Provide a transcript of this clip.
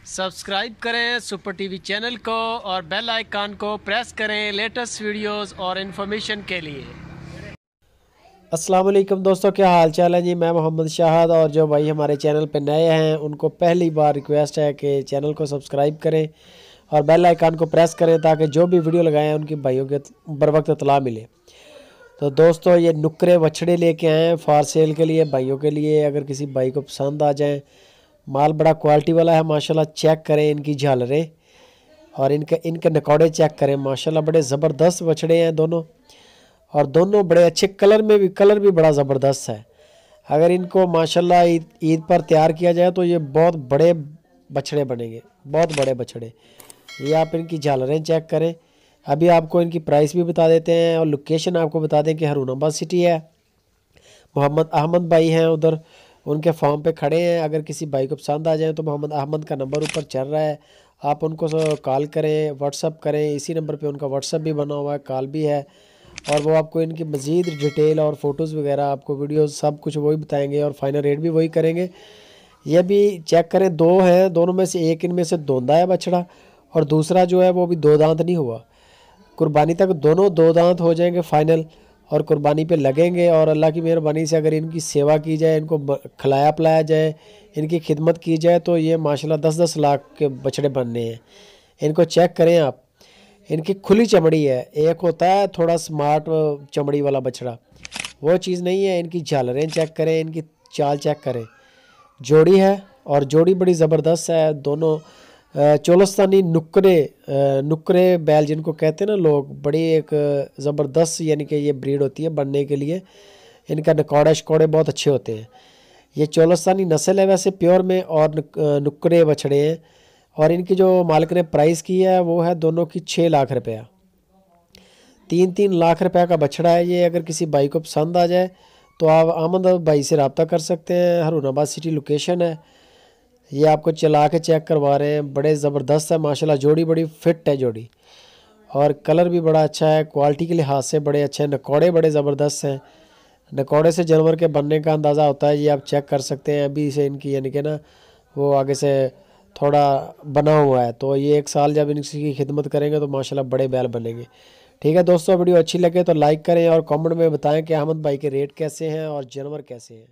Subscribe करें super TV channel को और बेल आइकन को प्रेस करें लेटेस्ट वीडियोस और इन्फॉर्मेशन के लिए। अस्सलाम वालेकुम दोस्तों, क्या हाल चाल है जी। मैं मोहम्मद शाहद और जो भाई हमारे चैनल पे नए हैं उनको पहली बार रिक्वेस्ट है कि चैनल को सब्सक्राइब करें और बेल आइकन को प्रेस करें ताकि जो भी वीडियो लगाएं उनकी भाइयों के बर वक्त इत्तला मिले। तो दोस्तों ये नुक्रे बछड़े लेके आए हैं फॉर सेल के लिए भाइयों के लिए। अगर किसी भाई को पसंद आ जाए, माल बड़ा क्वालिटी वाला है माशाल्लाह। चेक करें इनकी झालरें और इनके नकौड़े चेक करें माशाल्लाह, बड़े ज़बरदस्त बछड़े हैं दोनों। और दोनों बड़े अच्छे कलर भी बड़ा ज़बरदस्त है। अगर इनको माशाल्लाह ईद पर तैयार किया जाए तो ये बहुत बड़े बछड़े बनेंगे, बहुत बड़े बछड़े। ये आप इनकी झालरें चेक करें। अभी आपको इनकी प्राइस भी बता देते हैं और लोकेशन आपको बता दें कि हारूनाबाद सिटी है। मोहम्मद अहमद भाई हैं उधर, उनके फार्म पे खड़े हैं। अगर किसी भाई को पसंद आ जाए तो मोहम्मद अहमद का नंबर ऊपर चल रहा है, आप उनको कॉल करें, व्हाट्सअप करें। इसी नंबर पे उनका व्हाट्सअप भी बना हुआ है, कॉल भी है। और वो आपको इनकी मज़ीद डिटेल और फ़ोटोज़ वगैरह, आपको वीडियो सब कुछ वही बताएंगे और फाइनल रेट भी वही करेंगे। ये भी चेक करें, दो हैं, दोनों में से एक इनमें से दोंदा है बछड़ा और दूसरा जो है वो भी दो दांत नहीं हुआ। कुर्बानी तक दोनों दो दांत हो जाएंगे फाइनल और कुर्बानी पे लगेंगे। और अल्लाह की मेहरबानी से अगर इनकी सेवा की जाए, इनको खिलाया पिलाया जाए, इनकी खिदमत की जाए तो ये माशाल्लाह 10-10 लाख के बछड़े बनने हैं। इनको चेक करें आप, इनकी खुली चमड़ी है। एक होता है थोड़ा स्मार्ट चमड़ी वाला बछड़ा, वो चीज़ नहीं है। इनकी झालरें चेक करें, इनकी चाल चेक करें। जोड़ी है और जोड़ी बड़ी ज़बरदस्त है। दोनों चोलस्तानी नुकरे बैल जिनको कहते हैं ना लोग, बड़ी एक ज़बरदस्त यानी कि ये ब्रीड होती है बनने के लिए। इनका नकौड़े शकौड़े बहुत अच्छे होते हैं। ये चोलस्तानी नस्ल है वैसे प्योर में और नुकरे बछड़े हैं। और इनकी जो मालिक ने प्राइस की है वो है दोनों की 6 लाख रुपया, 3-3 लाख रुपया का बछड़ा है ये। अगर किसी भाई को पसंद आ जाए तो आप अहमद भाई से रब्ता कर सकते हैं। हारूनाबाद सिटी लोकेशन है। ये आपको चला के चेक करवा रहे हैं, बड़े ज़बरदस्त है माशाल्लाह। जोड़ी बड़ी फिट है जोड़ी और कलर भी बड़ा अच्छा है, क्वालिटी के लिहाज से बड़े अच्छे हैं। नकौड़े बड़े ज़बरदस्त हैं। नकौड़े से जानवर के बनने का अंदाज़ा होता है, ये आप चेक कर सकते हैं। अभी से इनकी यानी कि ना वो आगे से थोड़ा बना हुआ है, तो ये 1 साल जब इनकी खिदमत करेंगे तो माशाल्लाह बड़े बैल बनेंगे। ठीक है दोस्तों, वीडियो अच्छी लगे तो लाइक करें और कमेंट में बताएं कि अहमद भाई के रेट कैसे हैं और जानवर कैसे हैं।